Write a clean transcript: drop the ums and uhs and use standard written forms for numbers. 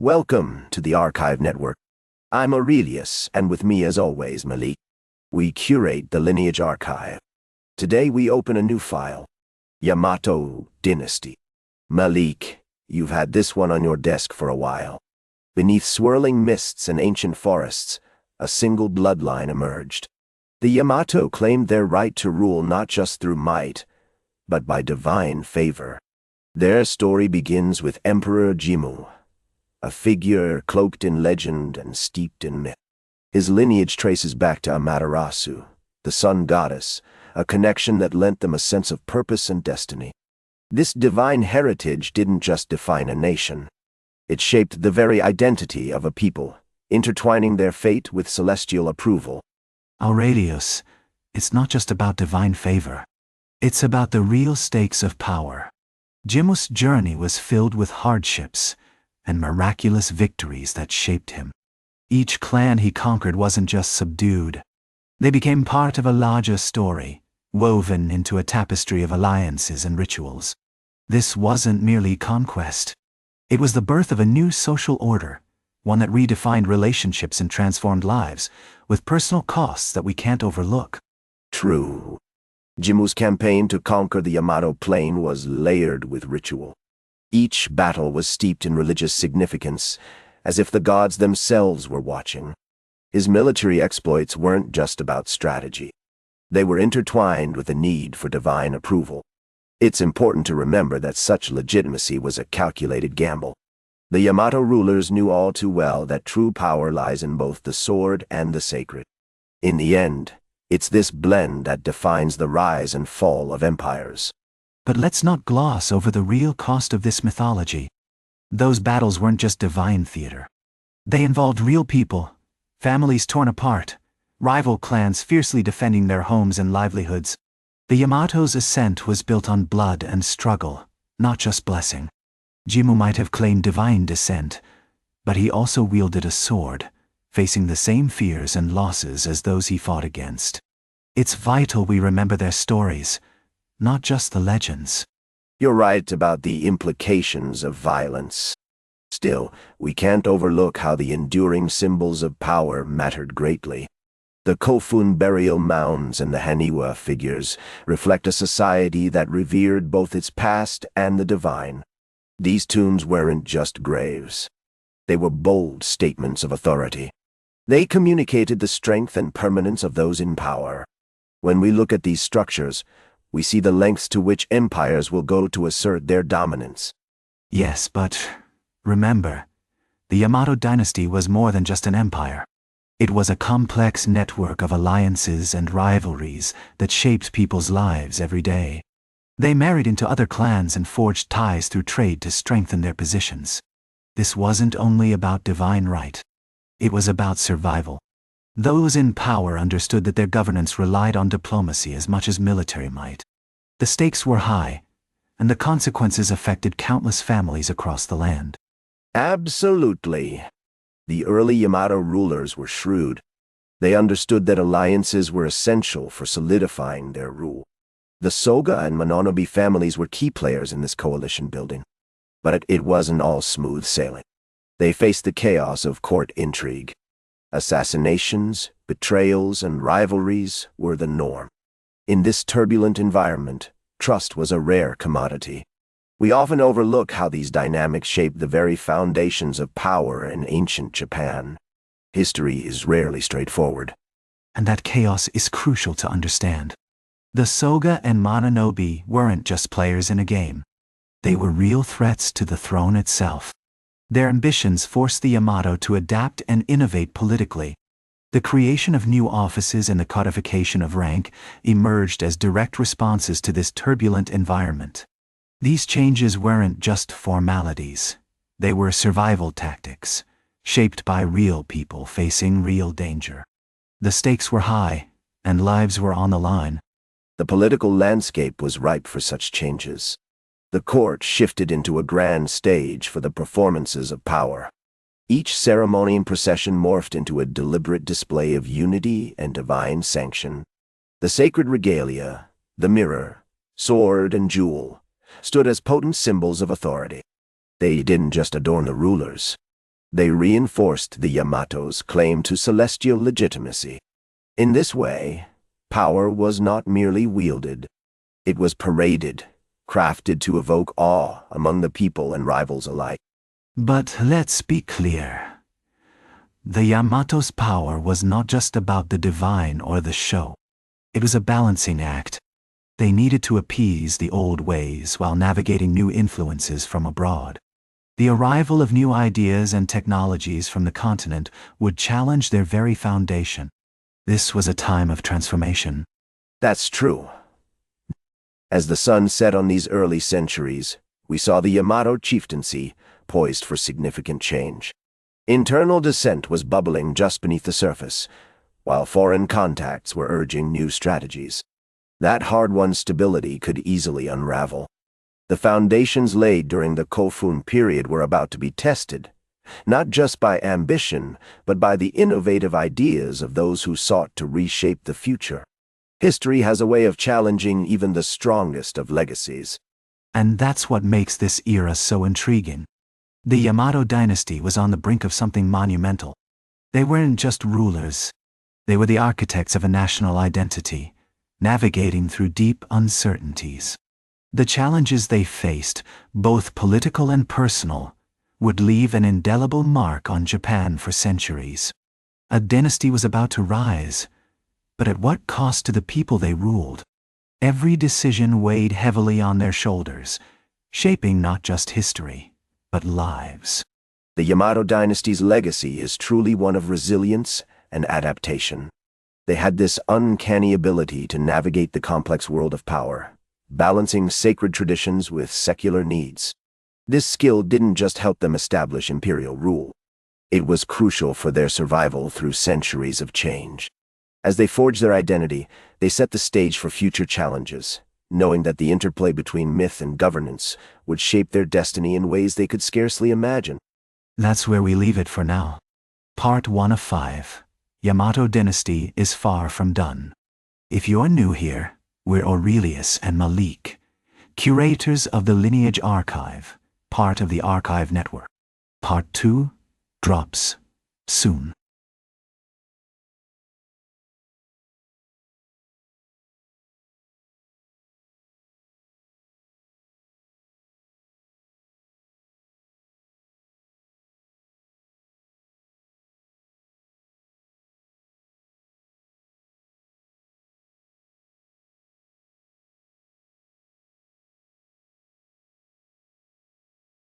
Welcome to the Archive Network. I'm Aurelius, and with me as always, Malik. We curate the Lineage archive. Today we open a new file, Yamato Dynasty. Malik, you've had this one on your desk for a while. Beneath swirling mists and ancient forests, a single bloodline emerged. The Yamato claimed their right to rule not just through might, but by divine favor. Their story begins with Emperor Jimmu, a figure cloaked in legend and steeped in myth. His lineage traces back to Amaterasu, the sun goddess, a connection that lent them a sense of purpose and destiny. This divine heritage didn't just define a nation. It shaped the very identity of a people, intertwining their fate with celestial approval. Aurelius, it's not just about divine favor. It's about the real stakes of power. Jimmu's journey was filled with hardships and miraculous victories that shaped him. Each clan he conquered wasn't just subdued. They became part of a larger story, woven into a tapestry of alliances and rituals. This wasn't merely conquest. It was the birth of a new social order, one that redefined relationships and transformed lives, with personal costs that we can't overlook. True. Jimmu's campaign to conquer the Yamato plain was layered with ritual. Each battle was steeped in religious significance, as if the gods themselves were watching. His military exploits weren't just about strategy. They were intertwined with the need for divine approval. It's important to remember that such legitimacy was a calculated gamble. The Yamato rulers knew all too well that true power lies in both the sword and the sacred. In the end, it's this blend that defines the rise and fall of empires. But let's not gloss over the real cost of this mythology. Those battles weren't just divine theater. They involved real people, families torn apart, rival clans fiercely defending their homes and livelihoods. The Yamato's ascent was built on blood and struggle, not just blessing. Jimmu might have claimed divine descent, but he also wielded a sword, facing the same fears and losses as those he fought against. It's vital we remember their stories, not just the legends. You're right about the implications of violence. Still, we can't overlook how the enduring symbols of power mattered greatly. The Kofun burial mounds and the Haniwa figures reflect a society that revered both its past and the divine. These tombs weren't just graves. They were bold statements of authority. They communicated the strength and permanence of those in power. When we look at these structures, we see the lengths to which empires will go to assert their dominance. Yes, but remember, the Yamato Dynasty was more than just an empire. It was a complex network of alliances and rivalries that shaped people's lives every day. They married into other clans and forged ties through trade to strengthen their positions. This wasn't only about divine right. It was about survival. Those in power understood that their governance relied on diplomacy as much as military might. The stakes were high, and the consequences affected countless families across the land. Absolutely. The early Yamato rulers were shrewd. They understood that alliances were essential for solidifying their rule. The Soga and Mononobe families were key players in this coalition building. But it wasn't all smooth sailing. They faced the chaos of court intrigue. Assassinations, betrayals, and rivalries were the norm. In this turbulent environment, trust was a rare commodity. We often overlook how these dynamics shaped the very foundations of power in ancient Japan. History is rarely straightforward. And that chaos is crucial to understand. The Soga and Mononobe weren't just players in a game. They were real threats to the throne itself. Their ambitions forced the Yamato to adapt and innovate politically. The creation of new offices and the codification of rank emerged as direct responses to this turbulent environment. These changes weren't just formalities. They were survival tactics, shaped by real people facing real danger. The stakes were high, and lives were on the line. The political landscape was ripe for such changes. The court shifted into a grand stage for the performances of power. Each ceremony and procession morphed into a deliberate display of unity and divine sanction. The sacred regalia, the mirror, sword, and jewel, stood as potent symbols of authority. They didn't just adorn the rulers. They reinforced the Yamato's claim to celestial legitimacy. In this way, power was not merely wielded, it was paraded, crafted to evoke awe among the people and rivals alike. But let's be clear. The Yamato's power was not just about the divine or the show. It was a balancing act. They needed to appease the old ways while navigating new influences from abroad. The arrival of new ideas and technologies from the continent would challenge their very foundation. This was a time of transformation. That's true. As the sun set on these early centuries, we saw the Yamato chieftaincy poised for significant change. Internal dissent was bubbling just beneath the surface, while foreign contacts were urging new strategies. That hard-won stability could easily unravel. The foundations laid during the Kofun period were about to be tested, not just by ambition, but by the innovative ideas of those who sought to reshape the future. History has a way of challenging even the strongest of legacies. And that's what makes this era so intriguing. The Yamato Dynasty was on the brink of something monumental. They weren't just rulers. They were the architects of a national identity, navigating through deep uncertainties. The challenges they faced, both political and personal, would leave an indelible mark on Japan for centuries. A dynasty was about to rise, but at what cost to the people they ruled? Every decision weighed heavily on their shoulders, shaping not just history, but lives. The Yamato Dynasty's legacy is truly one of resilience and adaptation. They had this uncanny ability to navigate the complex world of power, balancing sacred traditions with secular needs. This skill didn't just help them establish imperial rule. It was crucial for their survival through centuries of change. As they forged their identity, they set the stage for future challenges, knowing that the interplay between myth and governance would shape their destiny in ways they could scarcely imagine. That's where we leave it for now. Part 1 of 5. Yamato Dynasty is far from done. If you're new here, we're Aurelius and Malik, curators of the Lineage Archive, part of the Archive Network. Part 2 drops soon.